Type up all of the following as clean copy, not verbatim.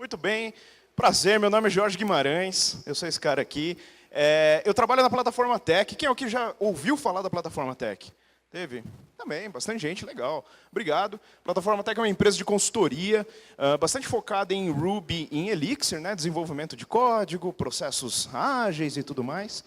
Muito bem, prazer, meu nome é Jorge Guimarães, eu sou esse cara aqui. Eu trabalho na Plataforma Tech. Quem é o que já ouviu falar da Plataforma Tech? Teve? Também, bastante gente, legal. Obrigado. Plataforma Tech é uma empresa de consultoria, bastante focada em Ruby e em Elixir, né? Desenvolvimento de código, processos ágeis e tudo mais.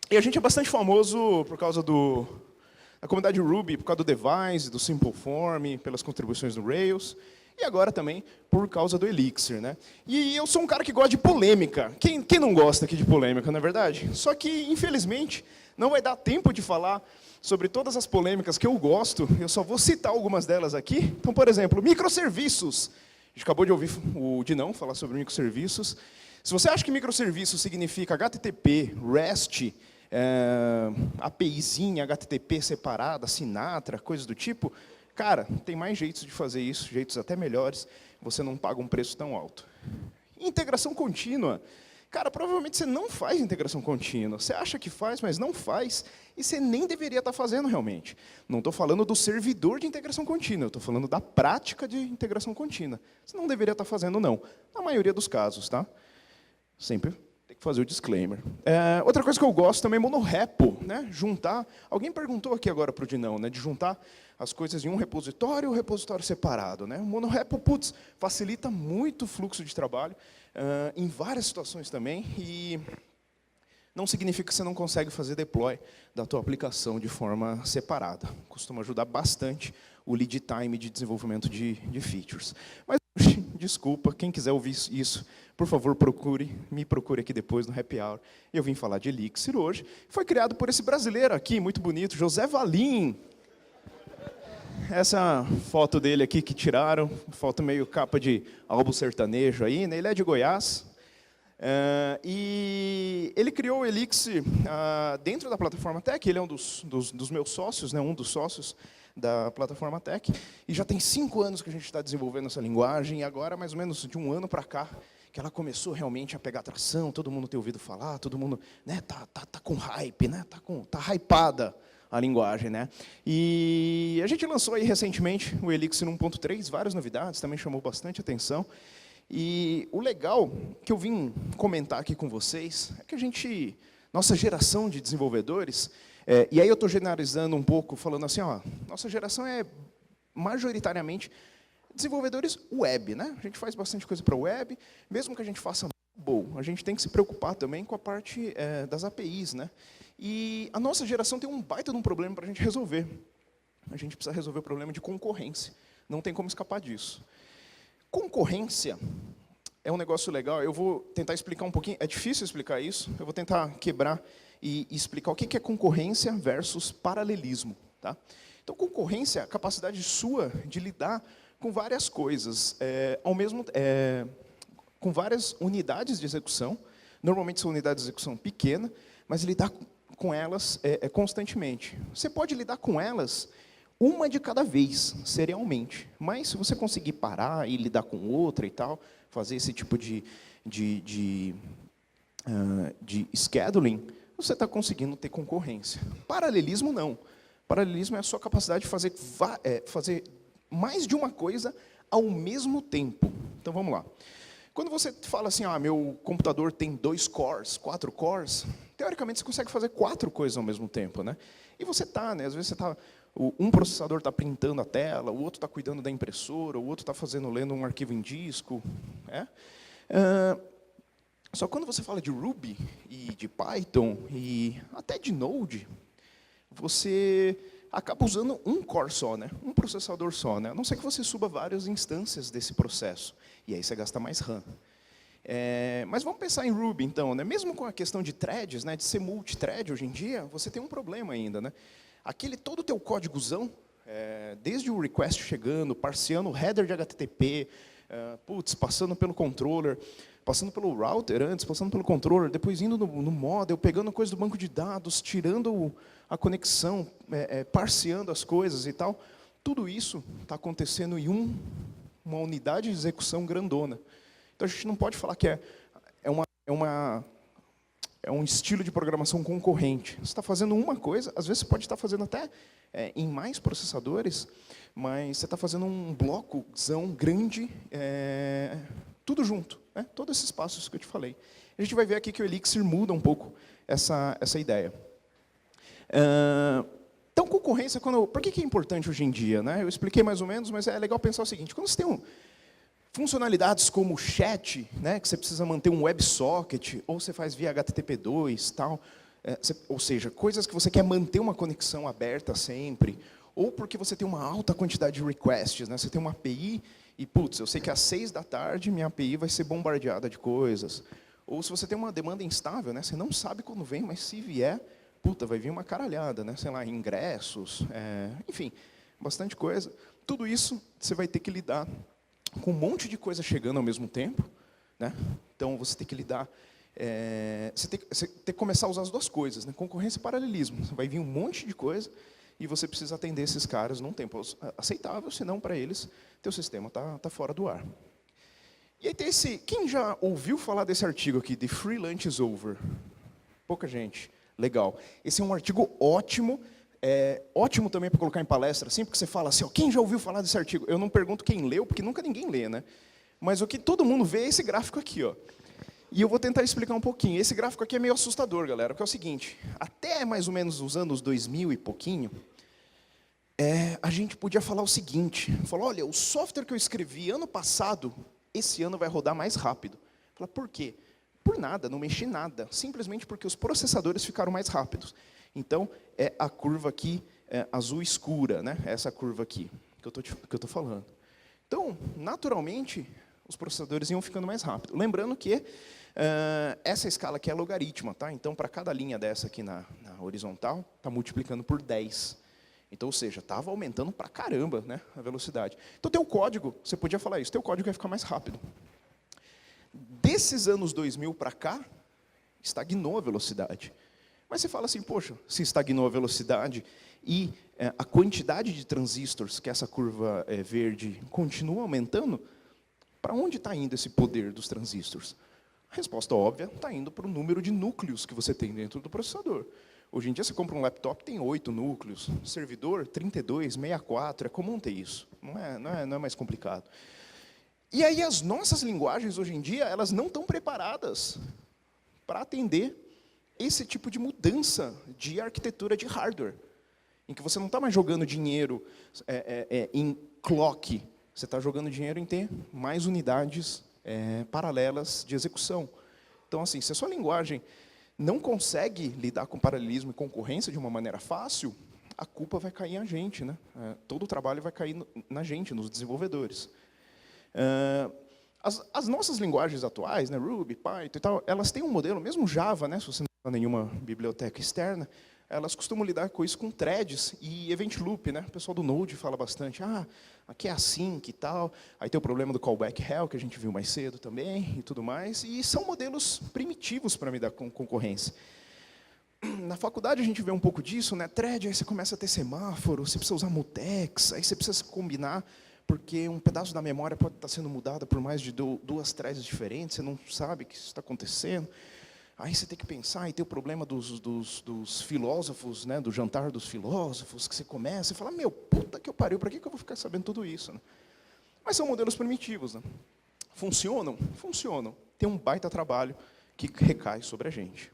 E a gente é bastante famoso por causa da comunidade Ruby, por causa do Devise, do Simpleform, pelas contribuições do Rails. E agora também por causa do Elixir, né? E eu sou um cara que gosta de polêmica. Quem não gosta aqui de polêmica, não é verdade? Só que, infelizmente, não vai dar tempo de falar sobre todas as polêmicas que eu gosto. Eu só vou citar algumas delas aqui. Então, por exemplo, microserviços. A gente acabou de ouvir o Dinão falar sobre microserviços. Se você acha que microserviços significa HTTP, REST, APIzinha, HTTP separada, Sinatra, coisas do tipo, cara, tem mais jeitos de fazer isso, jeitos até melhores, você não paga um preço tão alto. Integração contínua. Cara, provavelmente você não faz integração contínua. Você acha que faz, mas não faz, e você nem deveria estar fazendo realmente. Não estou falando do servidor de integração contínua, eu estou falando da prática de integração contínua. Você não deveria estar fazendo, não. Na maioria dos casos, tá? Sempre tem que fazer o disclaimer. Outra coisa que eu gosto também é monorepo, né? Juntar. Alguém perguntou aqui agora para o Dinão, né? De juntar as coisas em um repositório ou repositório separado, né? O monorepo, putz, facilita muito o fluxo de trabalho em várias situações também, e não significa que você não consegue fazer deploy da tua aplicação de forma separada. Costuma ajudar bastante o lead time de desenvolvimento de features. Mas, desculpa, quem quiser ouvir isso, por favor, me procure aqui depois no Happy Hour. Eu vim falar de Elixir hoje. Foi criado por esse brasileiro aqui, muito bonito, José Valim. Essa foto dele aqui que tiraram, foto meio capa de álbum sertanejo aí, né? Ele é de Goiás. E ele criou o Elixir dentro da Plataforma Tech. Ele é um dos meus sócios, né? Um dos sócios da Plataforma Tech. E já tem 5 anos que a gente está desenvolvendo essa linguagem, e agora, mais ou menos de um ano para cá, que ela começou realmente a pegar tração, todo mundo tem ouvido falar, todo mundo, né, tá com hype, né, tá hypada a linguagem, né? E a gente lançou aí recentemente o Elixir 1.3, várias novidades, também chamou bastante atenção. E o legal que eu vim comentar aqui com vocês é que nossa geração de desenvolvedores, e aí eu estou generalizando um pouco, falando assim, ó, nossa geração é majoritariamente desenvolvedores web, né? A gente faz bastante coisa para web, mesmo que a gente faça mobile, a gente tem que se preocupar também com a parte das APIs, né? E a nossa geração tem um baita de um problema para a gente resolver. A gente precisa resolver o problema de concorrência. Não tem como escapar disso. Concorrência é um negócio legal. Eu vou tentar explicar um pouquinho. É difícil explicar isso. Eu vou tentar quebrar e explicar o que é concorrência versus paralelismo. Tá? Então, concorrência é a capacidade sua de lidar com várias coisas, com várias unidades de execução. Normalmente são unidades de execução pequenas, mas lidar com elas constantemente. Você pode lidar com elas uma de cada vez, serialmente. Mas se você conseguir parar e lidar com outra e tal, fazer esse tipo de scheduling, você está conseguindo ter concorrência. Paralelismo, não. Paralelismo é a sua capacidade de fazer mais de uma coisa ao mesmo tempo. Então, vamos lá. Quando você fala assim, meu computador tem 2 cores, 4 cores, teoricamente você consegue fazer 4 coisas ao mesmo tempo, né? E você né? Às vezes um processador está printando a tela, o outro está cuidando da impressora, o outro está lendo um arquivo em disco. Só que quando você fala de Ruby e de Python e até de Node, você acaba usando um core só, né? Um processador só, né? A não ser que você suba várias instâncias desse processo. E aí você gasta mais RAM. Mas vamos pensar em Ruby, então, né? Mesmo com a questão de threads, né? De ser multithread hoje em dia, você tem um problema ainda, né? Todo o teu códigozão, desde o request chegando, parseando o header de HTTP, passando pelo controller, passando pelo router antes, passando pelo controller, depois indo no model, pegando coisa do banco de dados, tirando a conexão, parseando as coisas e tal. Tudo isso está acontecendo em uma unidade de execução grandona. Então, a gente não pode falar que é uma é um estilo de programação concorrente. Você está fazendo uma coisa, às vezes você pode estar fazendo até em mais processadores, mas você está fazendo um blocozão grande, tudo junto, né? Todos esses passos que eu te falei. A gente vai ver aqui que o Elixir muda um pouco essa ideia. Então, concorrência, por que é importante hoje em dia, né? Eu expliquei mais ou menos, mas é legal pensar o seguinte, quando você tem funcionalidades como o chat, né, que você precisa manter um WebSocket, ou você faz via HTTP2, tal, ou seja, coisas que você quer manter uma conexão aberta sempre, ou porque você tem uma alta quantidade de requests, né, você tem uma API e, putz, eu sei que às 6 da tarde minha API vai ser bombardeada de coisas. Ou se você tem uma demanda instável, né, você não sabe quando vem, mas se vier, puta, vai vir uma caralhada, né, sei lá, ingressos, enfim, bastante coisa. Tudo isso você vai ter que lidar com um monte de coisa chegando ao mesmo tempo, né? Então você tem que lidar, você tem que começar a usar as duas coisas, né? Concorrência e paralelismo. Vai vir um monte de coisa e você precisa atender esses caras num tempo aceitável, senão para eles teu sistema tá fora do ar. E aí tem quem já ouviu falar desse artigo aqui, The Free Lunch is Over? Pouca gente. Legal. Esse é um artigo ótimo. Ótimo também para colocar em palestra, assim, porque você fala assim, ó, quem já ouviu falar desse artigo? Eu não pergunto quem leu, porque nunca ninguém lê, né? Mas o que todo mundo vê é esse gráfico aqui, ó. E eu vou tentar explicar um pouquinho. Esse gráfico aqui é meio assustador, galera, porque é o seguinte, até mais ou menos os anos 2000 e pouquinho, a gente podia falar o seguinte, falar, olha, o software que eu escrevi ano passado, esse ano vai rodar mais rápido. Fala, por quê? Por nada, não mexi nada, simplesmente porque os processadores ficaram mais rápidos. Então, é a curva aqui, azul escura, né? Essa curva aqui, que eu estou falando. Então, naturalmente, os processadores iam ficando mais rápidos. Lembrando que essa escala aqui é logaritma, tá? Então, para cada linha dessa aqui na horizontal, está multiplicando por 10. Então, ou seja, estava aumentando para caramba, né, a velocidade. Então, teu código, você podia falar isso, teu código vai ficar mais rápido. Desses anos 2000 para cá, estagnou a velocidade. Mas você fala assim, poxa, se estagnou a velocidade e a quantidade de transistores, que essa curva verde, continua aumentando, para onde está indo esse poder dos transistores? A resposta óbvia está indo para o número de núcleos que você tem dentro do processador. Hoje em dia, você compra um laptop, tem 8 núcleos. Servidor, 32, 64, é comum ter isso. Não é mais complicado. E aí, as nossas linguagens, hoje em dia, elas não estão preparadas para atender esse tipo de mudança de arquitetura de hardware, em que você não está mais jogando dinheiro em clock, você está jogando dinheiro em ter mais unidades paralelas de execução. Então, assim, se a sua linguagem não consegue lidar com paralelismo e concorrência de uma maneira fácil, a culpa vai cair na gente, né? Todo o trabalho vai cair na gente, nos desenvolvedores. As nossas linguagens atuais, né, Ruby, Python e tal, elas têm um modelo, mesmo Java, né, se você não usa nenhuma biblioteca externa, elas costumam lidar com isso com threads e event loop, né? O pessoal do Node fala bastante, aqui é assim, que tal. Aí tem o problema do callback hell, que a gente viu mais cedo também, e tudo mais. E são modelos primitivos para lidar com concorrência. Na faculdade a gente vê um pouco disso, né? Thread, aí você começa a ter semáforo, você precisa usar mutex, aí você precisa se combinar, porque um pedaço da memória pode estar sendo mudada por mais de duas threads diferentes, você não sabe o que está acontecendo. Aí você tem que pensar, e tem o problema dos filósofos, né, do jantar dos filósofos, que você começa e fala, meu, puta que eu pariu, para que eu vou ficar sabendo tudo isso? Né? Mas são modelos primitivos. Né? Funcionam? Funcionam. Tem um baita trabalho que recai sobre a gente.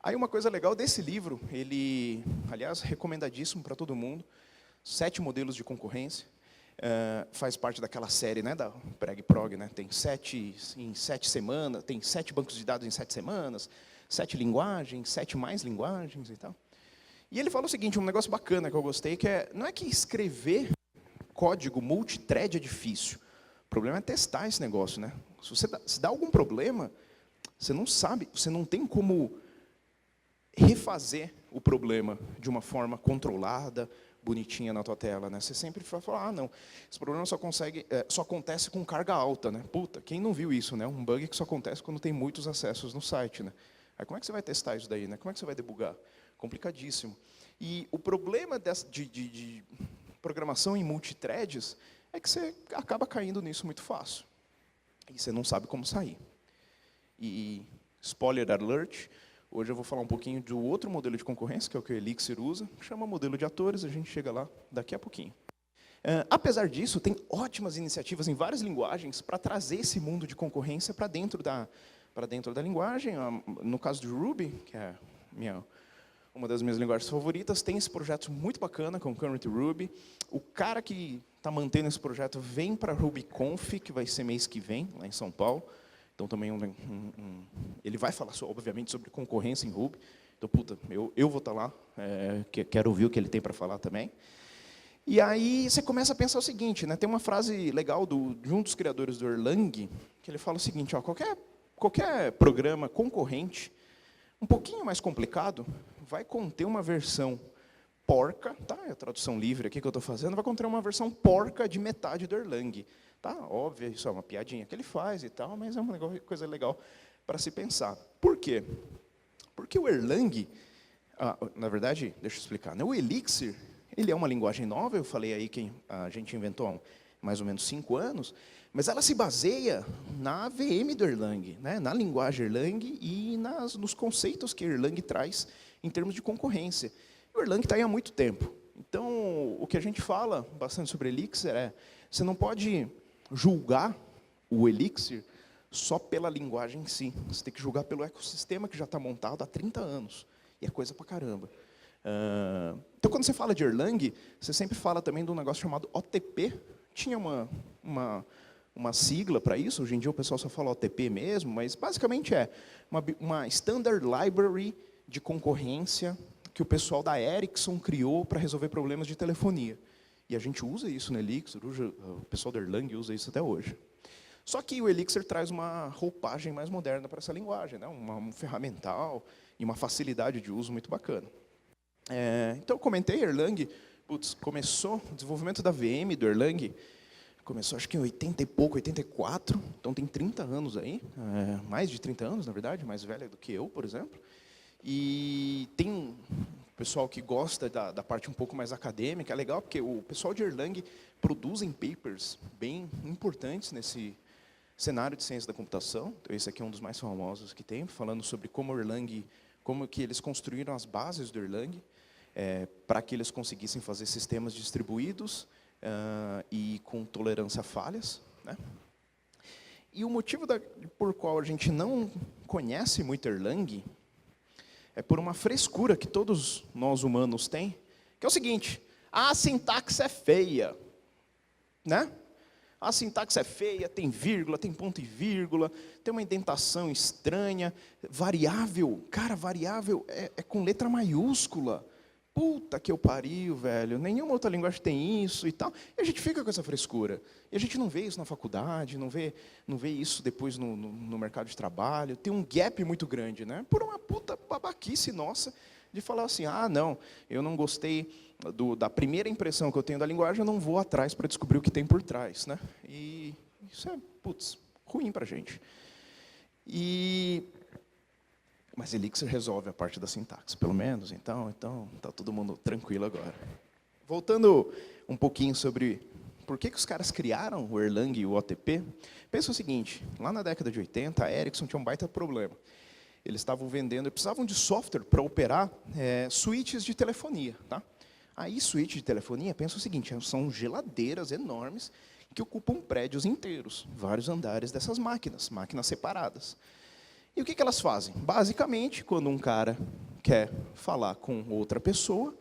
Aí uma coisa legal desse livro, ele, aliás, recomendadíssimo para todo mundo, 7 modelos de concorrência. Faz parte daquela série, né, da Preg-Prog, né? Tem 7 em 7 semanas, tem 7 bancos de dados em 7 semanas, 7 linguagens, 7 mais linguagens e tal. E ele fala o seguinte, um negócio bacana que eu gostei, que não é que escrever código multithread é difícil. O problema é testar esse negócio, né? Se dá algum problema, você não sabe, você não tem como refazer o problema de uma forma controlada, bonitinha na tua tela, né? Você sempre vai falar, não, esse problema só acontece com carga alta, né? Puta, quem não viu isso, né? Um bug que só acontece quando tem muitos acessos no site, né? Aí como é que você vai testar isso daí, né? Como é que você vai debugar? Complicadíssimo. E o problema de programação em multithreads é que você acaba caindo nisso muito fácil. E você não sabe como sair. E spoiler alert, hoje eu vou falar um pouquinho do outro modelo de concorrência, que é o que o Elixir usa, que chama modelo de atores, a gente chega lá daqui a pouquinho. Apesar disso, tem ótimas iniciativas em várias linguagens para trazer esse mundo de concorrência para dentro da linguagem. No caso do Ruby, que é uma das minhas linguagens favoritas, tem esse projeto muito bacana com o Concurrent Ruby. O cara que está mantendo esse projeto vem para a RubyConf, que vai ser mês que vem, lá em São Paulo. Então, também ele vai falar, obviamente, sobre concorrência em Ruby. Então, puta, eu vou estar lá, quero ouvir o que ele tem para falar também. E aí você começa a pensar o seguinte, né? Tem uma frase legal de um dos criadores do Erlang, que ele fala o seguinte, ó, qualquer programa concorrente, um pouquinho mais complicado, vai conter uma versão porca, tá? É a tradução livre aqui que eu estou fazendo, vai conter uma versão porca de metade do Erlang. Tá? Óbvio, isso é uma piadinha que ele faz e tal, mas é uma coisa legal para se pensar. Por quê? Porque o Erlang, na verdade, deixa eu explicar, né? O Elixir, ele é uma linguagem nova, eu falei aí que a gente inventou há mais ou menos 5 anos, mas ela se baseia na VM do Erlang, né? Na linguagem Erlang e nos conceitos que Erlang traz em termos de concorrência. O Erlang está aí há muito tempo. Então, o que a gente fala bastante sobre Elixir você não pode julgar o Elixir só pela linguagem em si. Você tem que julgar pelo ecossistema que já está montado há 30 anos. E é coisa pra caramba. Então, quando você fala de Erlang, você sempre fala também de um negócio chamado OTP. Tinha uma sigla para isso, hoje em dia o pessoal só fala OTP mesmo, mas basicamente é uma Standard Library de concorrência que o pessoal da Ericsson criou para resolver problemas de telefonia. E a gente usa isso no Elixir, o pessoal do Erlang usa isso até hoje. Só que o Elixir traz uma roupagem mais moderna para essa linguagem, né? Um ferramental e uma facilidade de uso muito bacana. Então, eu comentei, Erlang, começou o desenvolvimento da VM do Erlang, começou acho que em 80 e pouco, 84, então tem 30 anos aí, mais de 30 anos, na verdade, mais velha do que eu, por exemplo. E tem pessoal que gosta da parte um pouco mais acadêmica, é legal porque o pessoal de Erlang produzem papers bem importantes nesse cenário de ciência da computação. Então, esse aqui é um dos mais famosos que tem, falando sobre como que eles construíram as bases do Erlang, para que eles conseguissem fazer sistemas distribuídos e com tolerância a falhas, né? E o motivo por qual a gente não conhece muito Erlang é por uma frescura que todos nós humanos têm, que é o seguinte: a sintaxe é feia, né? A sintaxe é feia, tem vírgula, tem ponto e vírgula, tem uma indentação estranha, variável, cara, variável é com letra maiúscula. Puta que eu pariu, velho, nenhuma outra linguagem tem isso e tal. E a gente fica com essa frescura. E a gente não vê isso na faculdade, não vê isso depois no mercado de trabalho. Tem um gap muito grande, né? Por uma puta babaquice nossa de falar assim, não, eu não gostei da primeira impressão que eu tenho da linguagem, eu não vou atrás para descobrir o que tem por trás, né? E isso é, ruim para a gente. Mas Elixir resolve a parte da sintaxe, pelo menos, então está todo mundo tranquilo agora. Voltando um pouquinho sobre por que os caras criaram o Erlang e o OTP, pensa o seguinte, lá na década de 80, a Ericsson tinha um baita problema. Eles estavam vendendo, precisavam de software para operar switches de telefonia. Tá? Aí, switch de telefonia, pensa o seguinte, são geladeiras enormes que ocupam prédios inteiros, vários andares dessas máquinas separadas. E o que elas fazem? Basicamente, quando um cara quer falar com outra pessoa,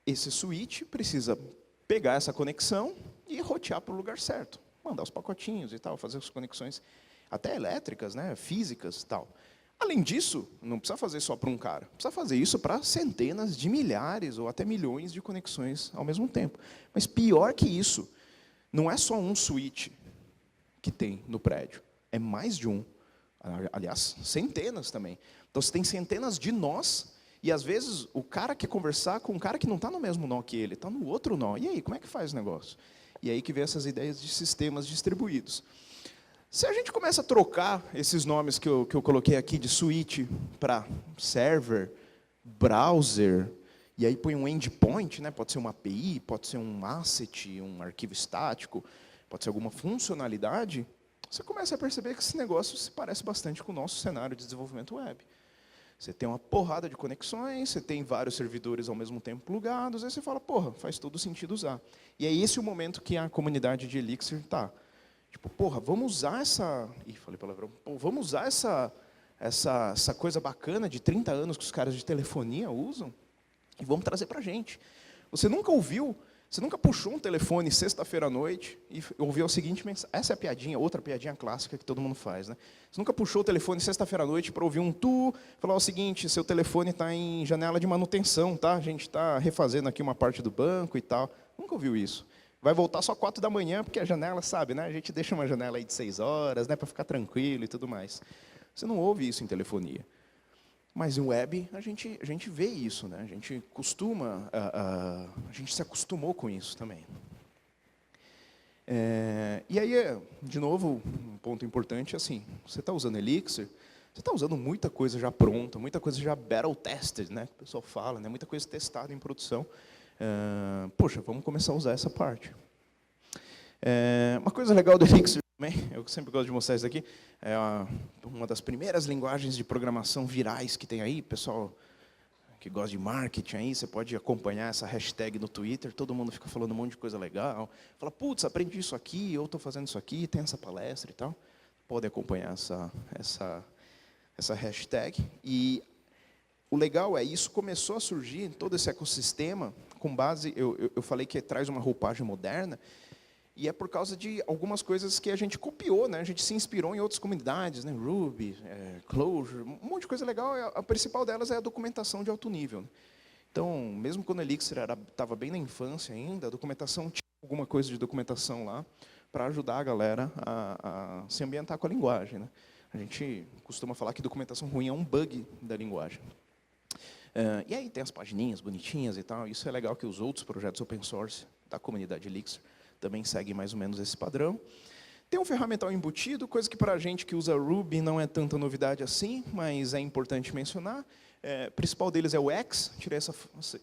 esse switch precisa pegar essa conexão e rotear para o lugar certo. Mandar os pacotinhos e tal, fazer as conexões até elétricas, né, físicas e tal. Além disso, não precisa fazer só para um cara. Precisa fazer isso para centenas de milhares ou até milhões de conexões ao mesmo tempo. Mas pior que isso, não é só um switch que tem no prédio. É mais de um. Aliás, centenas também. Então, você tem centenas de nós, e às vezes o cara quer conversar com um cara que não está no mesmo nó que ele, está no outro nó. E aí, como é que faz o negócio? E aí que vem essas ideias de sistemas distribuídos. Se a gente começa a trocar esses nomes que eu coloquei aqui de switch para server, browser, e aí põe um endpoint, né? Pode ser uma API, pode ser um asset, um arquivo estático, pode ser alguma funcionalidade, você começa a perceber que esse negócio se parece bastante com o nosso cenário de desenvolvimento web. Você tem uma porrada de conexões, você tem vários servidores ao mesmo tempo plugados, aí você fala, porra, faz todo sentido usar. E é esse o momento que a comunidade de Elixir está. Tipo, porra, vamos usar essa... Ih, falei palavrão. Pô, vamos usar essa coisa bacana de 30 anos que os caras de telefonia usam e vamos trazer para a gente. Você nunca ouviu, você nunca puxou um telefone sexta-feira à noite e ouviu a seguinte mensagem. Essa é a piadinha, outra piadinha clássica que todo mundo faz, né? Você nunca puxou o telefone sexta-feira à noite para ouvir um falar o seguinte, seu telefone está em janela de manutenção, tá? A gente está refazendo aqui uma parte do banco e tal. Nunca ouviu isso. Vai voltar só 4 da manhã, porque a janela, sabe, né? A gente deixa uma janela aí de 6 horas, né, para ficar tranquilo e tudo mais. Você não ouve isso em telefonia. Mas em web, a gente vê isso, né? A gente costuma, a gente se acostumou com isso também. E aí, de novo, um ponto importante é assim, você está usando Elixir, você está usando muita coisa já pronta, muita coisa já battle tested, né? Que o pessoal fala, né? Muita coisa testada em produção. Poxa, vamos começar a usar essa parte. Uma coisa legal do Elixir também, eu sempre gosto de mostrar isso aqui, é uma das primeiras linguagens de programação virais que tem aí, pessoal que gosta de marketing aí, você pode acompanhar essa hashtag no Twitter, todo mundo fica falando um monte de coisa legal, fala, putz, aprendi isso aqui, eu estou fazendo isso aqui, tem essa palestra e tal. Pode acompanhar essa hashtag. E o legal é, isso começou a surgir em todo esse ecossistema, com base, eu falei que traz uma roupagem moderna, e é por causa de algumas coisas que a gente copiou, né? A gente se inspirou em outras comunidades, né? Ruby, Clojure, um monte de coisa legal. A principal delas é a documentação de alto nível, né? Então, mesmo quando o Elixir estava bem na infância ainda, a documentação tinha alguma coisa de documentação lá para ajudar a galera a se ambientar com a linguagem, né? A gente costuma falar que documentação ruim é um bug da linguagem. E aí tem as pagininhas bonitinhas e tal. Isso é legal que os outros projetos open source da comunidade Elixir também segue mais ou menos esse padrão. Tem um ferramental embutido, coisa que para a gente que usa Ruby não é tanta novidade assim, mas é importante mencionar. O principal deles é o X, tirei esse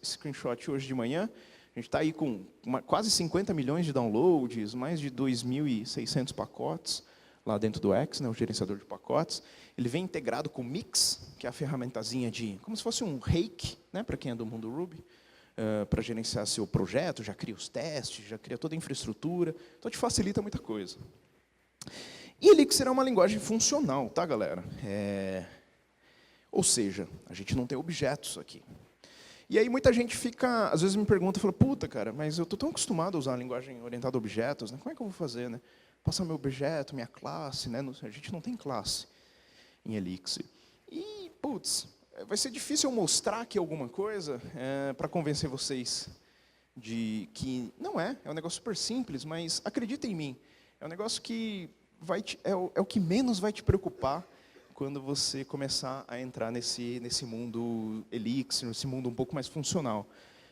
screenshot hoje de manhã. A gente está aí com quase 50 milhões de downloads, mais de 2.600 pacotes lá dentro do X, né, o gerenciador de pacotes. Ele vem integrado com o Mix, que é a ferramentazinha de, como se fosse um Rake, né, para quem é do mundo Ruby. Para gerenciar seu projeto, já cria os testes, já cria toda a infraestrutura, então te facilita muita coisa. E Elixir é uma linguagem funcional, tá, galera? Ou seja, a gente não tem objetos aqui. E aí muita gente fica, às vezes me pergunta, fala, puta, cara, mas eu estou tão acostumado a usar a linguagem orientada a objetos, né? Como é que eu vou fazer, né? Passar meu objeto, minha classe, né? A gente não tem classe em Elixir. E, putz, vai ser difícil eu mostrar aqui alguma coisa para convencer vocês de que não é um negócio super simples, mas acredita em mim, é um negócio que é o que menos vai te preocupar quando você começar a entrar nesse mundo Elixir, nesse mundo um pouco mais funcional.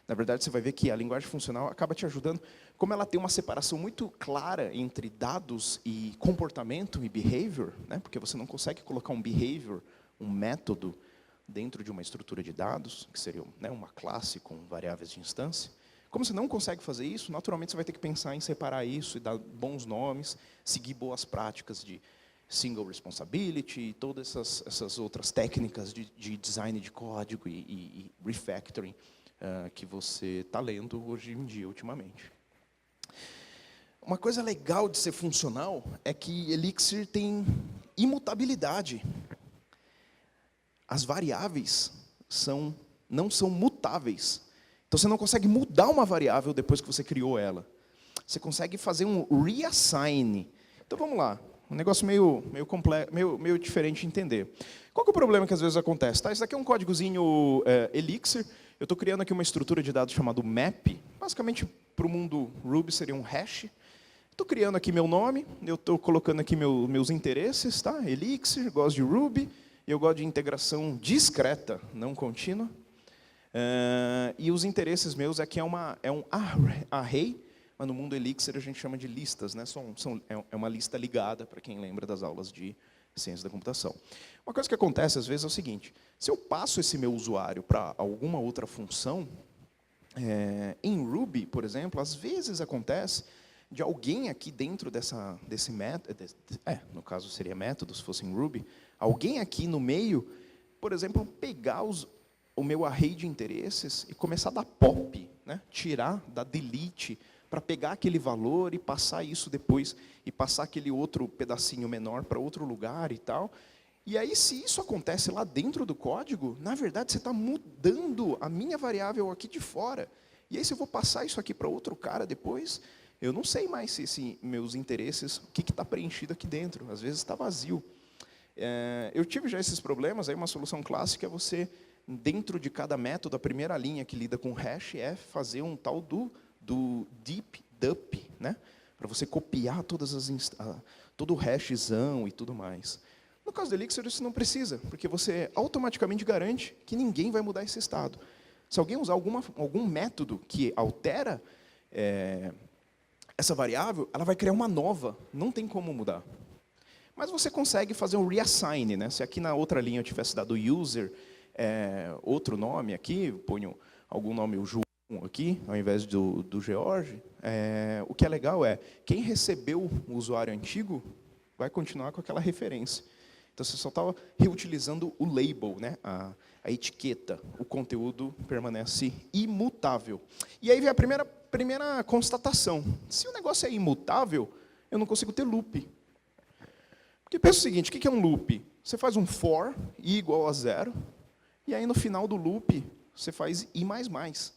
Na verdade, você vai ver que a linguagem funcional acaba te ajudando, como ela tem uma separação muito clara entre dados e comportamento e behavior, né? Porque você não consegue colocar um behavior, um método, dentro de uma estrutura de dados, que seria, né, uma classe com variáveis de instância. Como você não consegue fazer isso, naturalmente você vai ter que pensar em separar isso e dar bons nomes, seguir boas práticas de single responsibility e todas essas outras técnicas de design de código e refactoring que você está lendo hoje em dia, ultimamente. Uma coisa legal de ser funcional é que Elixir tem imutabilidade. As variáveis não são mutáveis. Então, você não consegue mudar uma variável depois que você criou ela. Você consegue fazer um reassign. Então, vamos lá. Um negócio meio diferente de entender. Qual que é o problema que às vezes acontece? Tá? Esse daqui é um códigozinho Elixir. Eu estou criando aqui uma estrutura de dados chamada map. Basicamente, para o mundo Ruby, seria um hash. Estou criando aqui meu nome. Eu estou colocando aqui meus interesses. Tá? Elixir, gosto de Ruby. Eu gosto de integração discreta, não contínua. E os interesses meus aqui é um array, mas no mundo Elixir a gente chama de listas, né? É uma lista ligada, para quem lembra das aulas de ciência da computação. Uma coisa que acontece às vezes é o seguinte, se eu passo esse meu usuário para alguma outra função, em Ruby, por exemplo, às vezes acontece de alguém aqui dentro desse método, no caso seria método, se fosse em Ruby, alguém aqui no meio, por exemplo, pegar o meu array de interesses e começar a dar pop, né? Tirar, dar delete, para pegar aquele valor e passar isso depois, e passar aquele outro pedacinho menor para outro lugar e tal. E aí, se isso acontece lá dentro do código, na verdade, você está mudando a minha variável aqui de fora. E aí, se eu vou passar isso aqui para outro cara depois, eu não sei mais se meus interesses, o que está preenchido aqui dentro. Às vezes está vazio. Eu tive já esses problemas, aí uma solução clássica é você, dentro de cada método, a primeira linha que lida com hash é fazer um tal do deep dup, né? Para você copiar todo o hashzão e tudo mais. No caso do Elixir, isso não precisa, porque você automaticamente garante que ninguém vai mudar esse estado. Se alguém usar algum método que altera essa variável, ela vai criar uma nova, não tem como mudar. Mas você consegue fazer um reassign, né? Se aqui na outra linha eu tivesse dado user, outro nome aqui, eu ponho algum nome, o João aqui, ao invés do George, o que é legal é, quem recebeu o usuário antigo vai continuar com aquela referência. Então, você só estava reutilizando o label, né? a etiqueta, o conteúdo permanece imutável. E aí vem a primeira constatação. Se o negócio é imutável, eu não consigo ter loop. Porque pensa o seguinte, o que é um loop? Você faz um for, i igual a 0, e aí no final do loop, você faz i++. Mas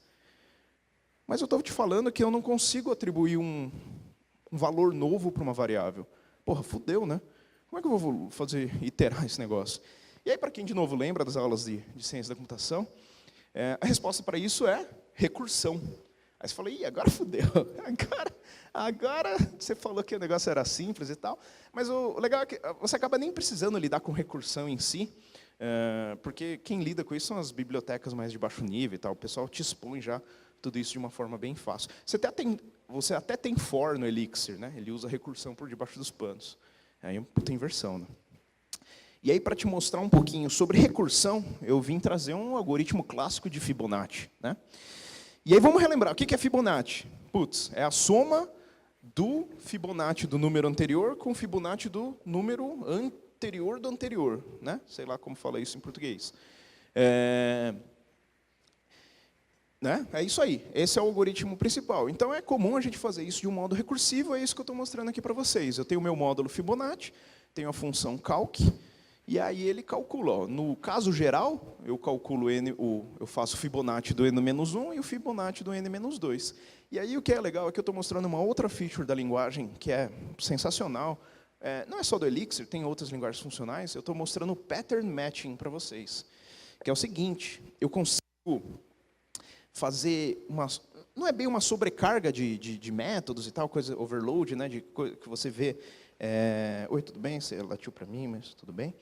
eu estou te falando que eu não consigo atribuir um valor novo para uma variável. Porra, fudeu, né? Como é que eu vou iterar esse negócio? E aí, para quem, de novo, lembra das aulas de ciência da computação, a resposta para isso é recursão. Aí você fala, ih, agora fudeu. Agora você falou que o negócio era simples e tal, mas o legal é que você acaba nem precisando lidar com recursão em si, porque quem lida com isso são as bibliotecas mais de baixo nível e tal. O pessoal te expõe já tudo isso de uma forma bem fácil. Você até tem for no Elixir, né? Ele usa recursão por debaixo dos panos. Aí é uma puta inversão, né? E aí, para te mostrar um pouquinho sobre recursão, eu vim trazer um algoritmo clássico de Fibonacci, né? E aí vamos relembrar, o que é Fibonacci? Putz, é a soma do Fibonacci do número anterior com o Fibonacci do número anterior do anterior, né? Sei lá como fala isso em português. Né? É isso aí, esse é o algoritmo principal. Então, é comum a gente fazer isso de um modo recursivo, é isso que eu estou mostrando aqui para vocês. Eu tenho o meu módulo Fibonacci, tenho a função calc, e aí ele calcula. Ó, no caso geral, eu calculo eu faço o Fibonacci do n-1 e o Fibonacci do n-2. E aí o que é legal é que eu estou mostrando uma outra feature da linguagem, que é sensacional. Não é só do Elixir, tem outras linguagens funcionais. Eu estou mostrando o pattern matching para vocês, que é o seguinte, eu consigo fazer não é bem uma sobrecarga de métodos e tal, coisa overload, né, que você vê. Oi, tudo bem? Você latiu para mim, mas tudo bem.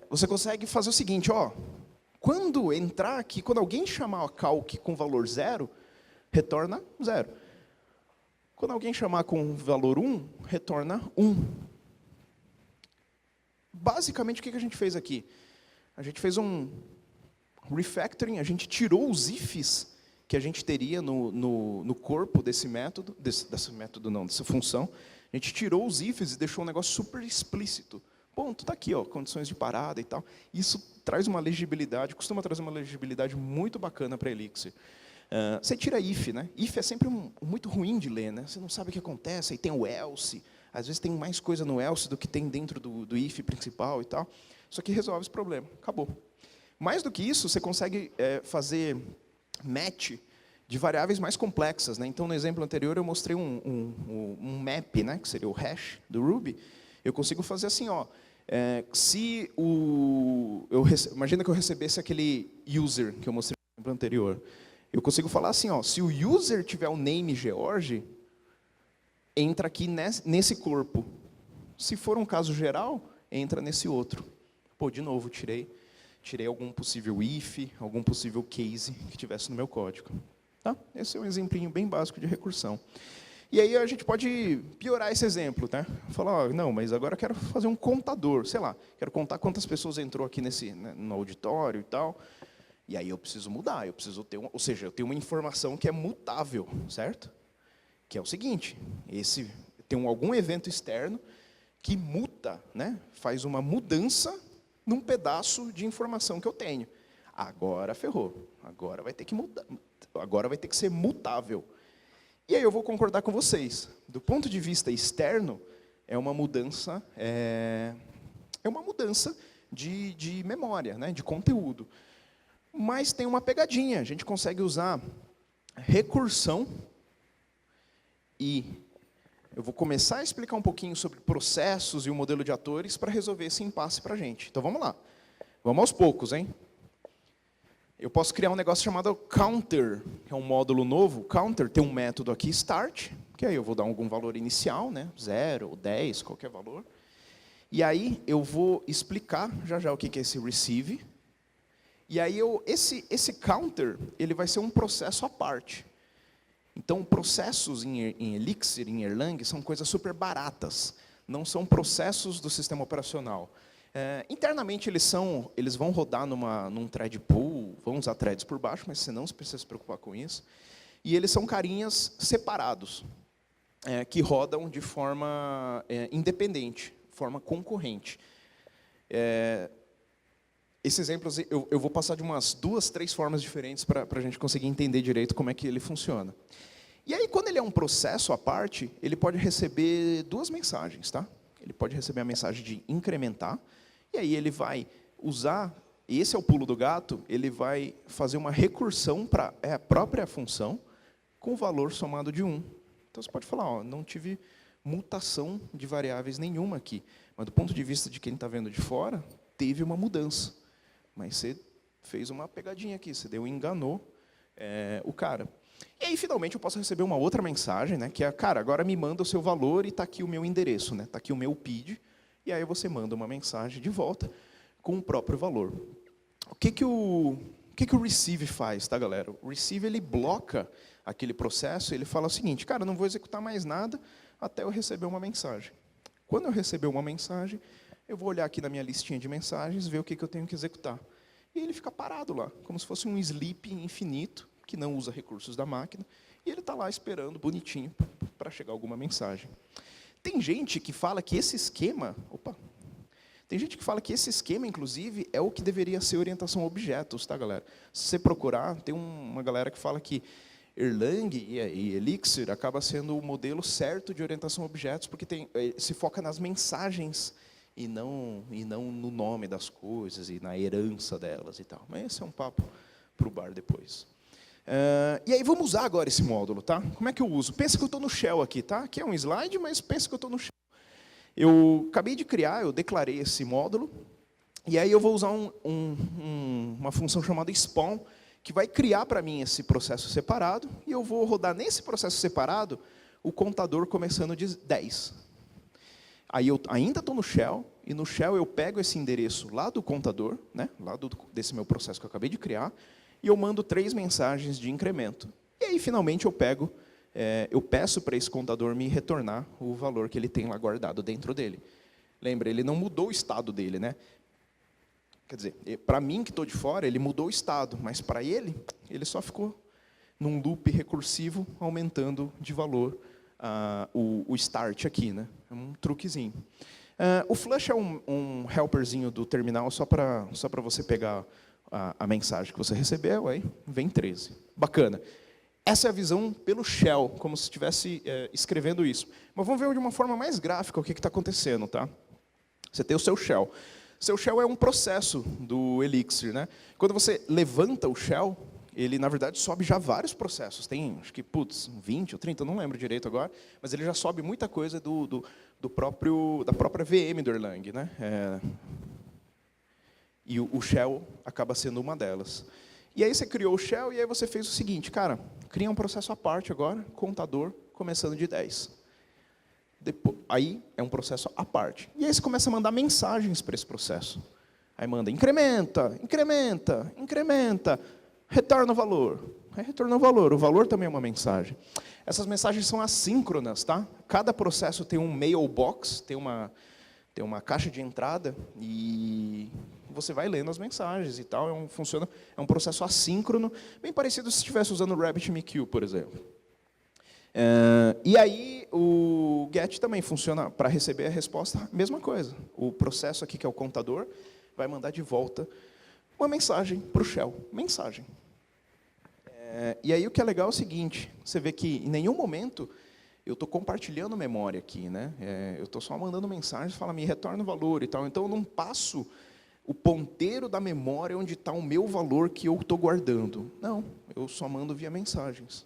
Você consegue fazer o seguinte, ó, quando entrar aqui, quando alguém chamar a calc com valor 0, retorna 0. Quando alguém chamar com valor 1, retorna 1. Basicamente, o que a gente fez aqui? A gente fez um refactoring, a gente tirou os ifs que a gente teria no corpo desse método, dessa função. A gente tirou os ifs e deixou um negócio super explícito. Ponto, está aqui, ó, condições de parada e tal. Isso traz uma legibilidade, costuma trazer uma legibilidade muito bacana para Elixir. Você tira if, né? If é sempre muito ruim de ler, né? Você não sabe o que acontece, aí tem o else, às vezes tem mais coisa no else do que tem dentro do if principal e tal. Isso aqui resolve esse problema, acabou. Mais do que isso, você consegue fazer match de variáveis mais complexas, né? Então, no exemplo anterior, eu mostrei um map, né? Que seria o hash do Ruby. Eu consigo fazer assim, ó. Imagina que eu recebesse aquele user que eu mostrei no exemplo anterior. Eu consigo falar assim, ó, se o user tiver o name George, entra aqui nesse corpo. Se for um caso geral, entra nesse outro. Pô, de novo, tirei algum possível if, algum possível case que tivesse no meu código. Tá? Esse é um exemplinho bem básico de recursão. E aí a gente pode piorar esse exemplo, né? Falar, não, mas agora eu quero fazer um contador, sei lá, quero contar quantas pessoas entrou aqui no auditório e tal. E aí eu preciso mudar, eu preciso ter ou seja, eu tenho uma informação que é mutável, certo? que é o seguinte, tem algum evento externo que muta, né, faz uma mudança num pedaço de informação que eu tenho. Agora ferrou, agora vai ter que mudar, agora vai ter que ser mutável. E aí eu vou concordar com vocês. Do ponto de vista externo, é uma mudança de memória, né, de conteúdo. Mas tem uma pegadinha, a gente consegue usar recursão e eu vou começar a explicar um pouquinho sobre processos e o modelo de atores para resolver esse impasse para a gente. Então vamos lá, vamos aos poucos, hein? Eu posso criar um negócio chamado counter, que é um módulo novo. Counter tem um método aqui, start, que aí eu vou dar algum valor inicial, né? 0 ou 10, qualquer valor. E aí eu vou explicar já o que é esse receive. E aí esse counter ele vai ser um processo à parte. Então, processos em Elixir, em Erlang, são coisas super baratas. Não são processos do sistema operacional. Internamente, eles vão rodar num thread pool, vão usar threads por baixo, mas você não precisa se preocupar com isso. E eles são carinhas separados, que rodam de forma independente, forma concorrente. Esses exemplos eu vou passar de umas 2, 3 formas diferentes para a gente conseguir entender direito como é que ele funciona. E aí, quando ele é um processo à parte, ele pode receber 2 mensagens, tá? Ele pode receber a mensagem de incrementar, e aí ele vai usar, esse é o pulo do gato, ele vai fazer uma recursão para a própria função com o valor somado de 1. Então, você pode falar, ó, não tive mutação de variáveis nenhuma aqui, mas do ponto de vista de quem está vendo de fora, teve uma mudança. Mas você fez uma pegadinha aqui, você enganou o cara. E aí, finalmente, eu posso receber uma outra mensagem, né, que é, cara, agora me manda o seu valor e está aqui o meu endereço, né, está aqui o meu PID, e aí você manda uma mensagem de volta com o próprio valor. O que o receive faz, tá, galera? O receive ele bloca aquele processo, ele fala o seguinte, cara, eu não vou executar mais nada até eu receber uma mensagem. Quando eu receber uma mensagem, eu vou olhar aqui na minha listinha de mensagens, ver o que eu tenho que executar. E ele fica parado lá, como se fosse um sleep infinito, que não usa recursos da máquina, e ele está lá esperando, bonitinho, para chegar alguma mensagem. Tem gente que fala que esse esquema... inclusive, é o que deveria ser orientação a objetos, tá, galera? Se você procurar, tem uma galera que fala que Erlang e Elixir acaba sendo o modelo certo de orientação a objetos, porque se foca nas mensagens e não no nome das coisas e na herança delas e tal. Mas esse é um papo para o bar depois. E aí vamos usar agora esse módulo, tá? Como é que eu uso? Pensa que eu estou no shell aqui, tá? Aqui é um slide, mas pensa que eu estou no shell. Eu acabei de criar, eu declarei esse módulo, e aí eu vou usar uma função chamada spawn, que vai criar para mim esse processo separado, e eu vou rodar nesse processo separado o contador começando de 10. Aí eu ainda estou no shell, e no shell eu pego esse endereço lá do contador, né, lá desse meu processo que eu acabei de criar, e eu mando 3 mensagens de incremento. E aí, finalmente, eu peço para esse contador me retornar o valor que ele tem lá guardado dentro dele. Lembra, ele não mudou o estado dele, né? Quer dizer, para mim que estou de fora, ele mudou o estado, mas para ele só ficou num loop recursivo, aumentando de valor o start aqui, né? É um truquezinho. O flush é um helperzinho do terminal, só para você pegar a mensagem que você recebeu, aí vem 13. Bacana. Essa é a visão pelo shell, como se estivesse escrevendo isso. Mas vamos ver de uma forma mais gráfica o que está acontecendo, tá? Você tem o seu shell. Seu shell é um processo do Elixir, né? Quando você levanta o shell, ele, na verdade, sobe já vários processos. Tem, acho que, 20 ou 30, eu não lembro direito agora, mas ele já sobe muita coisa da própria VM do Erlang, né? E o shell acaba sendo uma delas. E aí você criou o shell e aí você fez o seguinte, cara, cria um processo à parte agora, contador, começando de 10. Aí é um processo à parte. E aí você começa a mandar mensagens para esse processo. Aí manda incrementa, incrementa, incrementa, retorna o valor. Aí retorna o valor também é uma mensagem. Essas mensagens são assíncronas, tá? Cada processo tem um mailbox, tem uma caixa de entrada e você vai lendo as mensagens e tal. É um processo assíncrono, bem parecido se estivesse usando o RabbitMQ, por exemplo. E aí, o GET também funciona para receber a resposta, mesma coisa. O processo aqui, que é o contador, vai mandar de volta uma mensagem para o shell. Mensagem. E aí, o que é legal é o seguinte, você vê que em nenhum momento eu estou compartilhando memória aqui, né? Eu estou só mandando mensagem, fala, me retorna o valor e tal. Então, eu não passo o ponteiro da memória onde está o meu valor que eu estou guardando. Não, eu só mando via mensagens.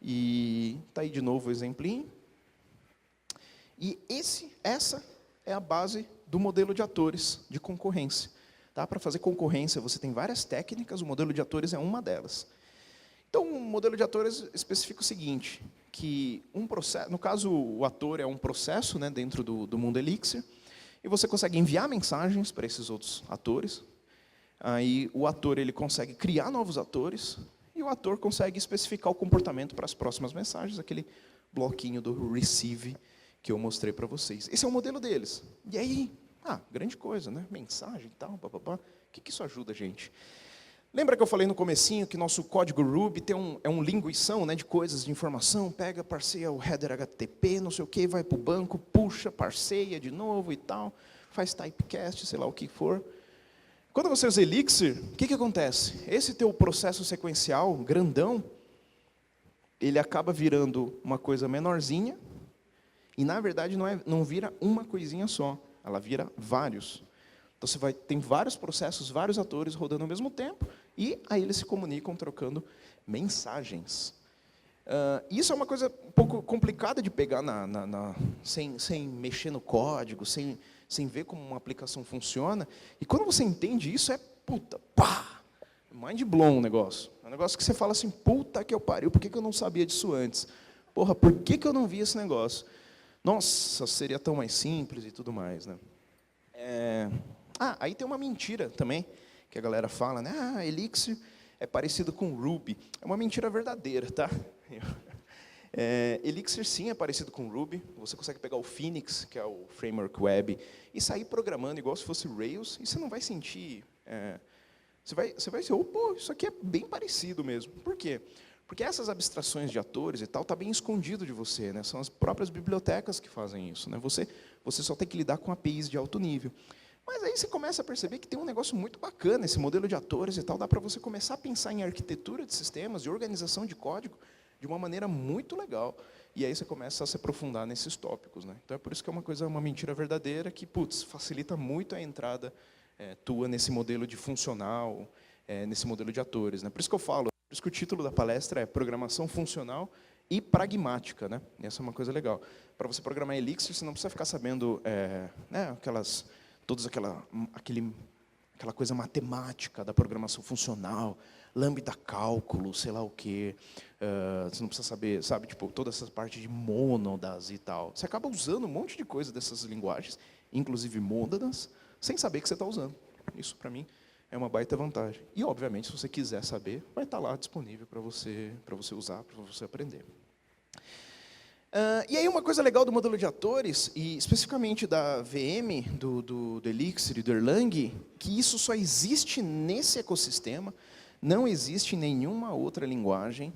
E está aí de novo o exemplinho. E essa é a base do modelo de atores de concorrência. Tá? Para fazer concorrência, você tem várias técnicas, o modelo de atores é uma delas. Então, o modelo de atores especifica o seguinte, que um processo, no caso, o ator é um processo, né, dentro do mundo Elixir, e você consegue enviar mensagens para esses outros atores. Aí o ator ele consegue criar novos atores, e o ator consegue especificar o comportamento para as próximas mensagens, aquele bloquinho do receive que eu mostrei para vocês. Esse é o modelo deles. E aí, grande coisa, né? Mensagem e tal, papapá. O que isso ajuda a gente? Lembra que eu falei no comecinho que nosso código Ruby é um linguição, né, de coisas, de informação, pega, parseia o header HTTP, não sei o que, vai para o banco, puxa, parseia de novo e tal, faz typecast, sei lá o que for. Quando você usa Elixir, o que acontece? Esse teu processo sequencial, grandão, ele acaba virando uma coisa menorzinha, e na verdade não vira uma coisinha só, ela vira vários. Então você tem vários processos, vários atores rodando ao mesmo tempo, e aí eles se comunicam trocando mensagens. Isso é uma coisa um pouco complicada de pegar sem mexer no código, sem ver como uma aplicação funciona. E quando você entende isso, mind blown o negócio. É um negócio que você fala assim, puta que eu pariu, por que eu não sabia disso antes? Porra, por que eu não vi esse negócio? Nossa, seria tão mais simples e tudo mais, né? Aí tem uma mentira também, que a galera fala, né? Elixir é parecido com Ruby. É uma mentira verdadeira, tá? Elixir sim é parecido com Ruby. Você consegue pegar o Phoenix, que é o framework web, e sair programando igual se fosse Rails, e você não vai sentir... Você vai dizer, isso aqui é bem parecido mesmo. Por quê? Porque essas abstrações de atores e tal, está bem escondido de você, né? São as próprias bibliotecas que fazem isso, né? Você só tem que lidar com APIs de alto nível. Mas aí você começa a perceber que tem um negócio muito bacana, esse modelo de atores e tal, dá para você começar a pensar em arquitetura de sistemas, de organização de código, de uma maneira muito legal. E aí você começa a se aprofundar nesses tópicos, né? Então é por isso que é uma mentira verdadeira que, facilita muito a entrada tua nesse modelo de funcional, nesse modelo de atores, né? Por isso que eu falo, por isso que o título da palestra é Programação Funcional e Pragmática, né? E essa é uma coisa legal. Para você programar Elixir, você não precisa ficar sabendo aquela coisa matemática da programação funcional, lambda cálculo, sei lá o quê. Você não precisa saber, toda essa parte de mônadas e tal. Você acaba usando um monte de coisa dessas linguagens, inclusive mônadas, sem saber que você está usando. Isso, para mim, é uma baita vantagem. E, obviamente, se você quiser saber, vai estar lá disponível para você usar, para você aprender. E aí uma coisa legal do modelo de atores, e especificamente da VM, do Elixir e do Erlang, que isso só existe nesse ecossistema, não existe em nenhuma outra linguagem,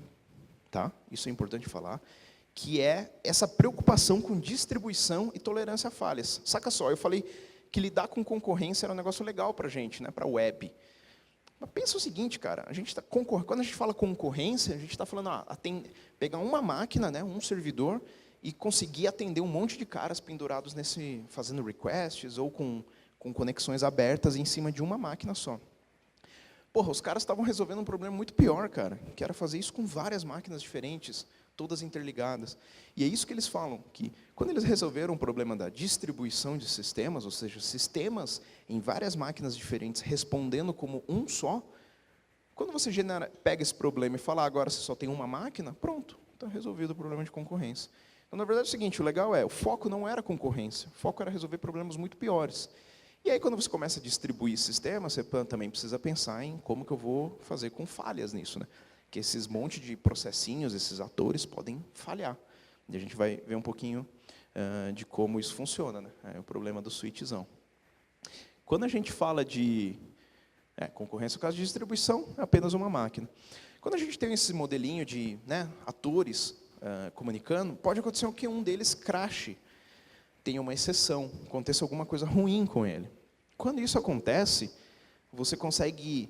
tá? Isso é importante falar, que é essa preocupação com distribuição e tolerância a falhas. Saca só, eu falei que lidar com concorrência era um negócio legal para a gente, né, para a web. Mas pensa o seguinte, cara, quando a gente fala concorrência, a gente está falando pegar uma máquina, né, um servidor, e conseguir atender um monte de caras pendurados fazendo requests ou com conexões abertas em cima de uma máquina só. Porra, os caras estavam resolvendo um problema muito pior, cara, que era fazer isso com várias máquinas diferentes, todas interligadas. E é isso que eles falam, que quando eles resolveram o problema da distribuição de sistemas, ou seja, sistemas em várias máquinas diferentes respondendo como um só, quando você pega esse problema e fala, agora você só tem uma máquina, pronto, está resolvido o problema de concorrência. Então, na verdade, é o seguinte, o legal o foco não era concorrência, o foco era resolver problemas muito piores. E aí, quando você começa a distribuir sistemas, você também precisa pensar em como que eu vou fazer com falhas nisso, né? Que esses monte de processinhos, esses atores podem falhar. E a gente vai ver um pouquinho de como isso funciona, né? É o problema do switchzão. Quando a gente fala de concorrência, no caso de distribuição, é apenas uma máquina. Quando a gente tem esse modelinho de atores, comunicando, pode acontecer que um deles crashe, tenha uma exceção, aconteça alguma coisa ruim com ele. Quando isso acontece, você consegue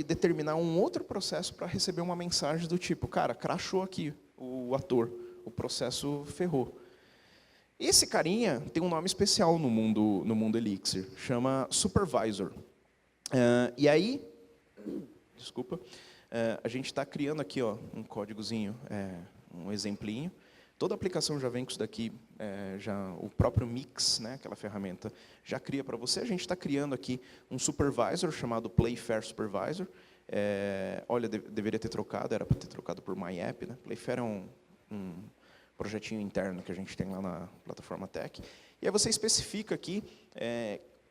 determinar um outro processo para receber uma mensagem do tipo, cara, crashou aqui o ator, o processo ferrou. Esse carinha tem um nome especial no mundo Elixir, chama Supervisor. E aí, desculpa, a gente está criando aqui um códigozinho, um exemplinho. Toda aplicação já vem com isso daqui, o próprio Mix, né, aquela ferramenta, já cria para você. A gente está criando aqui um supervisor chamado Playfair Supervisor. Olha, deveria ter trocado, era para ter trocado por MyApp. Né? Playfair é um projetinho interno que a gente tem lá na plataforma Tech. E aí você especifica aqui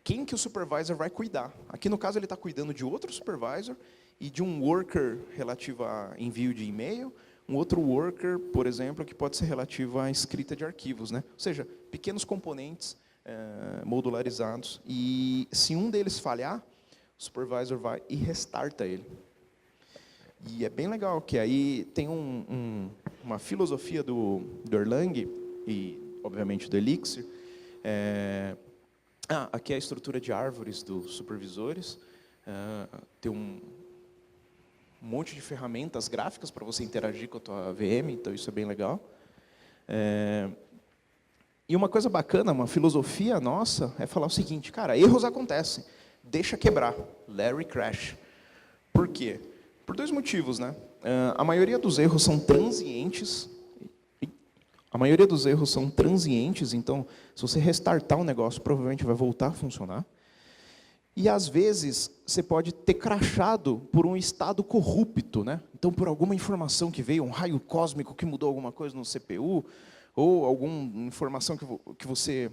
quem que o supervisor vai cuidar. Aqui, no caso, ele está cuidando de outro supervisor e de um worker relativo a envio de e-mail, um outro worker, por exemplo, que pode ser relativo à escrita de arquivos. Né? Ou seja, pequenos componentes modularizados. E se um deles falhar, o supervisor vai e restarta ele. E é bem legal, que aí tem uma filosofia do Erlang e, obviamente, do Elixir. Aqui é a estrutura de árvores dos supervisores. Tem um monte de ferramentas gráficas para você interagir com a tua VM, então isso é bem legal. E uma coisa bacana, uma filosofia nossa, é falar o seguinte, cara, erros acontecem, deixa quebrar, let it crash. Por quê? Por dois motivos, né? A maioria dos erros são transientes. Então, se você restartar o negócio, provavelmente vai voltar a funcionar. E, às vezes, você pode ter crashado por um estado corrupto, né? Então, por alguma informação que veio, um raio cósmico que mudou alguma coisa no CPU, ou alguma informação que você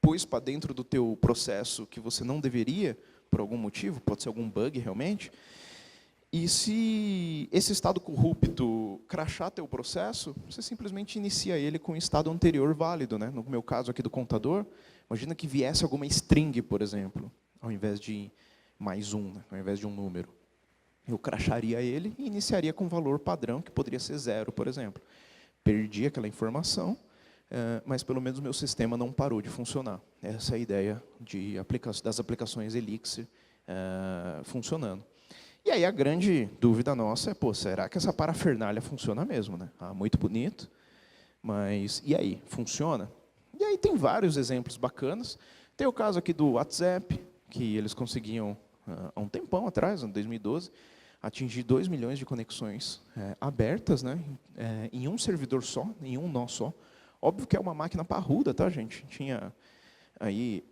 pôs para dentro do teu processo que você não deveria, por algum motivo, pode ser algum bug realmente. E se esse estado corrupto crashar teu processo, você simplesmente inicia ele com um estado anterior válido. Né? No meu caso aqui do contador, imagina que viesse alguma string, por exemplo, ao invés de mais um, né? Ao invés de um número. Eu crasharia ele e iniciaria com um valor padrão, que poderia ser 0, por exemplo. Perdi aquela informação, mas pelo menos o meu sistema não parou de funcionar. Essa é a ideia das aplicações Elixir funcionando. E aí a grande dúvida nossa é, será que essa parafernália funciona mesmo? Né? Muito bonito, mas e aí, funciona? E aí tem vários exemplos bacanas. Tem o caso aqui do WhatsApp, que eles conseguiam, há um tempão atrás, em 2012, atingir 2 milhões de conexões abertas, né? Em um servidor só, em um nó só. Óbvio que é uma máquina parruda, tá, gente? Tinha aí...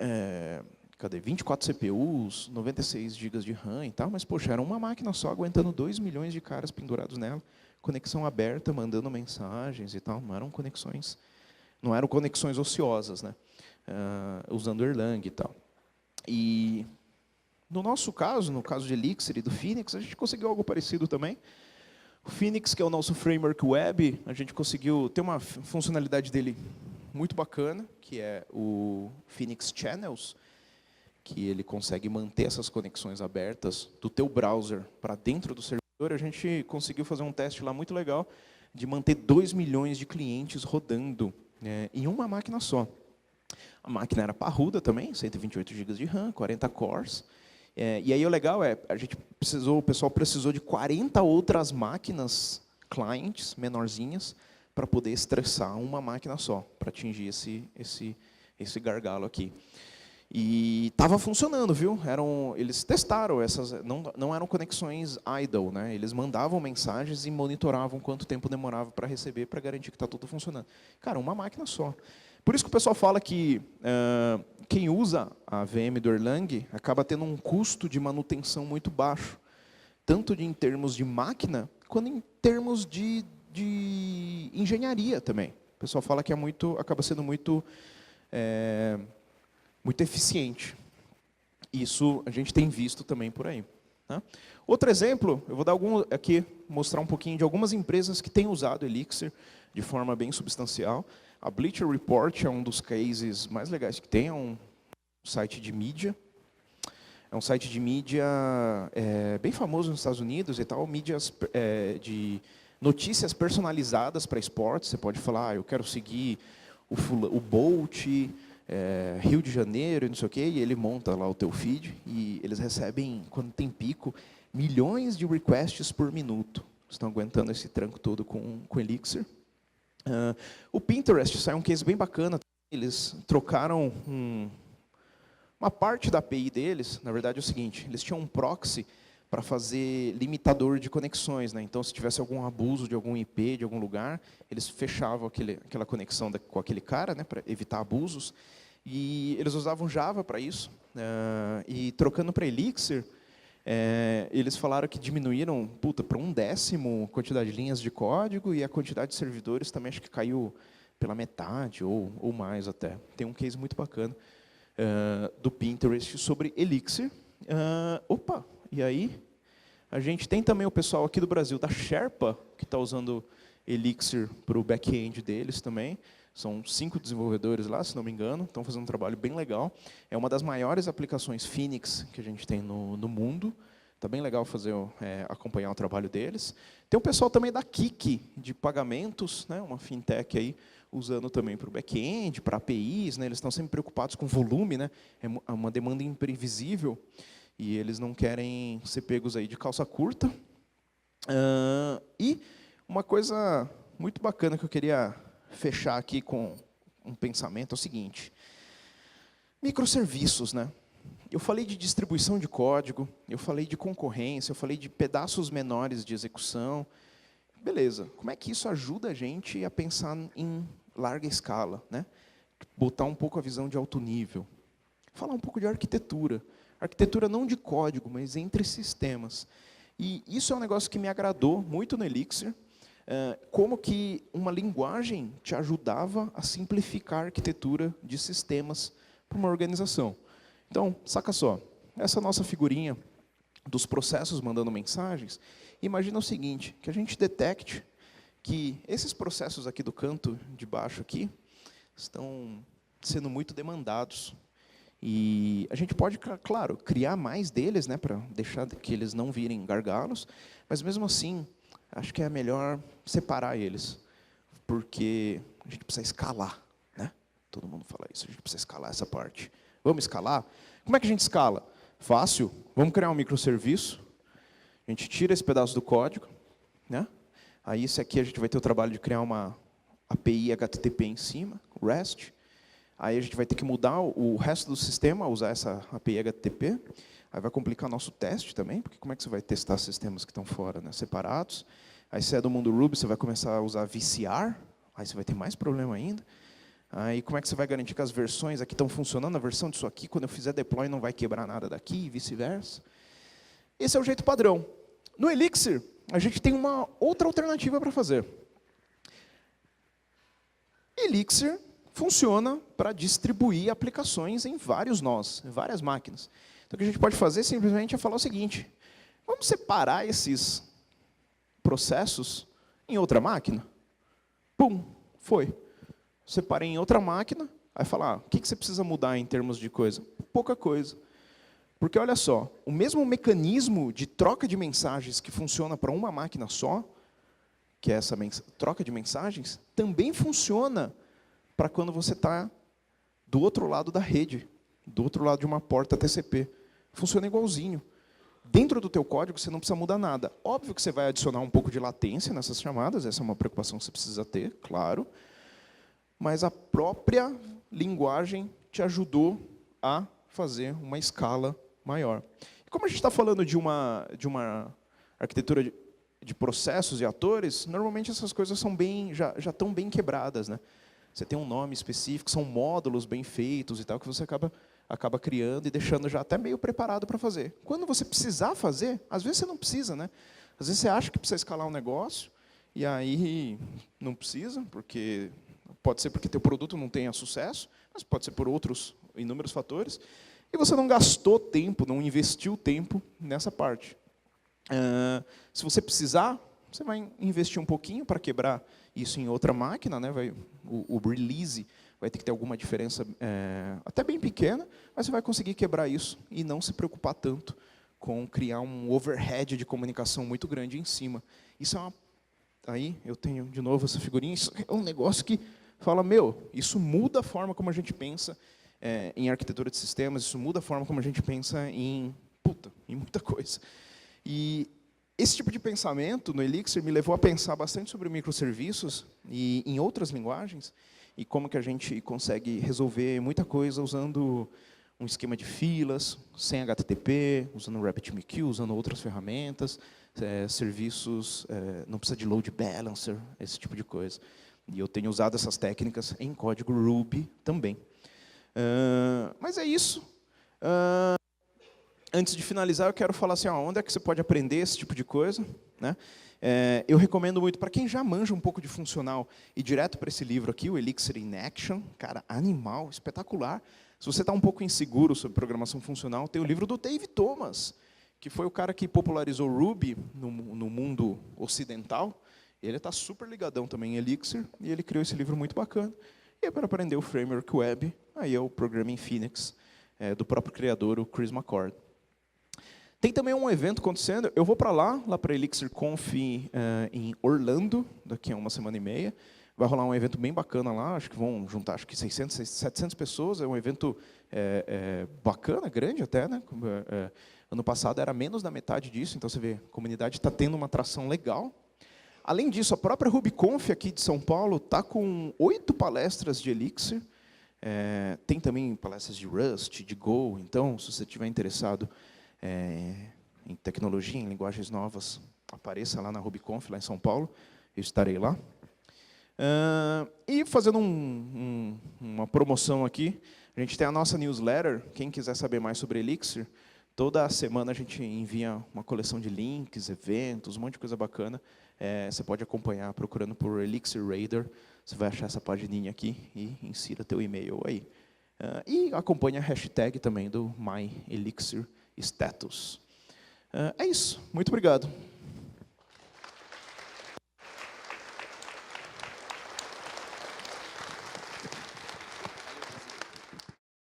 24 CPUs, 96 GB de RAM e tal, mas, poxa, era uma máquina só, aguentando 2 milhões de caras pendurados nela, conexão aberta, mandando mensagens e tal, não eram conexões ociosas, né? Usando Erlang e tal. E, no nosso caso, no caso de Elixir e do Phoenix, a gente conseguiu algo parecido também. O Phoenix, que é o nosso framework web, a gente conseguiu ter uma funcionalidade dele muito bacana, que é o Phoenix Channels, que ele consegue manter essas conexões abertas do teu browser para dentro do servidor. A gente conseguiu fazer um teste lá muito legal de manter 2 milhões de clientes rodando em uma máquina só. A máquina era parruda também, 128 GB de RAM, 40 cores. E aí o legal o pessoal precisou de 40 outras máquinas, clients, menorzinhas, para poder estressar uma máquina só, para atingir esse gargalo aqui. E estava funcionando, viu? Eles testaram essas, não eram conexões idle, né? Eles mandavam mensagens e monitoravam quanto tempo demorava para receber, para garantir que está tudo funcionando. Cara, uma máquina só. Por isso que o pessoal fala que quem usa a VM do Erlang acaba tendo um custo de manutenção muito baixo, tanto em termos de máquina, quanto em termos de engenharia também. O pessoal fala que acaba sendo muito eficiente. Isso a gente tem visto também por aí. Né? Outro exemplo, eu vou dar mostrar um pouquinho de algumas empresas que têm usado Elixir de forma bem substancial. A Bleacher Report é um dos cases mais legais que tem, é um site de mídia. É um site de mídia bem famoso nos Estados Unidos e tal, mídias de notícias personalizadas para esportes. Você pode falar, eu quero seguir o Bolt, Rio de Janeiro e não sei o quê, e ele monta lá o teu feed, e eles recebem, quando tem pico, milhões de requests por minuto. Estão aguentando esse tranco todo com Elixir. O Pinterest saiu um case bem bacana. Eles trocaram uma parte da API deles. Na verdade é o seguinte, eles tinham um proxy para fazer limitador de conexões, né? Então, se tivesse algum abuso de algum IP, de algum lugar, eles fechavam aquela conexão com aquele cara, né, para evitar abusos. E eles usavam Java para isso. E trocando para Elixir, eles falaram que diminuíram para 1/10 a quantidade de linhas de código, e a quantidade de servidores também acho que caiu pela metade ou mais até. Tem um case muito bacana do Pinterest sobre Elixir. E aí, a gente tem também o pessoal aqui do Brasil, da Sherpa, que está usando Elixir para o back-end deles também. São 5 desenvolvedores lá, se não me engano, estão fazendo um trabalho bem legal. É uma das maiores aplicações Phoenix que a gente tem no mundo. Está bem legal acompanhar o trabalho deles. Tem o pessoal também da Kik, de pagamentos, né, uma fintech aí, usando também para o back-end, para APIs. Né, eles estão sempre preocupados com volume, né, é uma demanda imprevisível. E eles não querem ser pegos aí de calça curta. E uma coisa muito bacana que eu queria fechar aqui com um pensamento é o seguinte. Microserviços, né? Eu falei de distribuição de código, eu falei de concorrência, eu falei de pedaços menores de execução. Beleza, como é que isso ajuda a gente a pensar em larga escala, né? Botar um pouco a visão de alto nível. Falar um pouco de arquitetura. Arquitetura não de código, mas entre sistemas. E isso é um negócio que me agradou muito no Elixir, como que uma linguagem te ajudava a simplificar a arquitetura de sistemas para uma organização. Então, saca só, essa nossa figurinha dos processos mandando mensagens, imagina o seguinte, que a gente detecte que esses processos aqui do canto de baixo aqui estão sendo muito demandados. E a gente pode, claro, criar mais deles, né, para deixar que eles não virem gargalos, mas mesmo assim, acho que é melhor separar eles, porque a gente precisa escalar, né? Todo mundo fala isso, a gente precisa escalar essa parte. Vamos escalar? Como é que a gente escala? Fácil, vamos criar um microserviço, a gente tira esse pedaço do código, né? Aí esse aqui a gente vai ter o trabalho de criar uma API HTTP em cima, REST. Aí a gente vai ter que mudar o resto do sistema a usar essa API HTTP. Aí vai complicar nosso teste também, porque como é que você vai testar sistemas que estão fora, né, separados? Aí se é do mundo Ruby, você vai começar a usar VCR, aí você vai ter mais problema ainda. Aí como é que você vai garantir que as versões aqui estão funcionando, a versão disso aqui, quando eu fizer deploy, não vai quebrar nada daqui, e vice-versa? Esse é o jeito padrão. No Elixir, a gente tem uma outra alternativa para fazer. Elixir funciona para distribuir aplicações em vários nós, em várias máquinas. Então, o que a gente pode fazer simplesmente é falar o seguinte, vamos separar esses processos em outra máquina? Pum, foi. Separei em outra máquina, aí falar, o que você precisa mudar em termos de coisa? Pouca coisa. Porque, olha só, o mesmo mecanismo de troca de mensagens que funciona para uma máquina só, que é essa troca de mensagens, também funciona para quando você está do outro lado da rede, do outro lado de uma porta TCP. Funciona igualzinho. Dentro do teu código, você não precisa mudar nada. Óbvio que você vai adicionar um pouco de latência nessas chamadas, essa é uma preocupação que você precisa ter, claro. Mas a própria linguagem te ajudou a fazer uma escala maior. E como a gente está falando de uma arquitetura de processos e atores, normalmente essas coisas são já estão bem quebradas, né? Você tem um nome específico, são módulos bem feitos e tal, que você acaba criando e deixando já até meio preparado para fazer. Quando você precisar fazer, às vezes você não precisa, né? Às vezes você acha que precisa escalar um negócio, e aí não precisa, porque pode ser porque teu produto não tenha sucesso, mas pode ser por outros inúmeros fatores, e você não gastou tempo, não investiu tempo nessa parte. Se você precisar, você vai investir um pouquinho para quebrar isso em outra máquina, né? O release vai ter que ter alguma diferença até bem pequena, mas você vai conseguir quebrar isso e não se preocupar tanto com criar um overhead de comunicação muito grande em cima. Isso é uma... Aí eu tenho de novo essa figurinha, isso é um negócio que fala, isso muda a forma como a gente pensa em arquitetura de sistemas, isso muda a forma como a gente pensa em muita coisa. E esse tipo de pensamento no Elixir me levou a pensar bastante sobre microserviços e em outras linguagens, e como que a gente consegue resolver muita coisa usando um esquema de filas, sem HTTP, usando RabbitMQ, usando outras ferramentas, serviços, não precisa de load balancer, esse tipo de coisa. E eu tenho usado essas técnicas em código Ruby também. Mas é isso. Antes de finalizar, eu quero falar assim, onde é que você pode aprender esse tipo de coisa, né? Eu recomendo muito para quem já manja um pouco de funcional, ir direto para esse livro aqui, o Elixir in Action, cara, animal, espetacular. Se você está um pouco inseguro sobre programação funcional, tem o livro do Dave Thomas, que foi o cara que popularizou Ruby no mundo ocidental. Ele está super ligadão também em Elixir, e ele criou esse livro muito bacana. E para aprender o framework web, aí é o Programming Phoenix, do próprio criador, o Chris McCord. Tem também um evento acontecendo, eu vou para lá para Elixir Conf em Orlando, daqui a uma semana e meia. Vai rolar um evento bem bacana lá, acho que vão juntar 600, 700 pessoas, é um evento bacana, grande até, né? Ano passado era menos da metade disso, então você vê, a comunidade está tendo uma atração legal. Além disso, a própria RubyConf aqui de São Paulo está com 8 palestras de Elixir, tem também palestras de Rust, de Go, então, se você estiver interessado em tecnologia, em linguagens novas, apareça lá na RubyConf, lá em São Paulo, eu estarei lá. E fazendo uma promoção aqui, a gente tem a nossa newsletter, quem quiser saber mais sobre Elixir, toda semana a gente envia uma coleção de links, eventos, um monte de coisa bacana. Você pode acompanhar procurando por Elixir Radar, você vai achar essa pagininha aqui e insira teu e-mail aí. E acompanhe a hashtag também do MyElixirStatus. É isso, muito obrigado.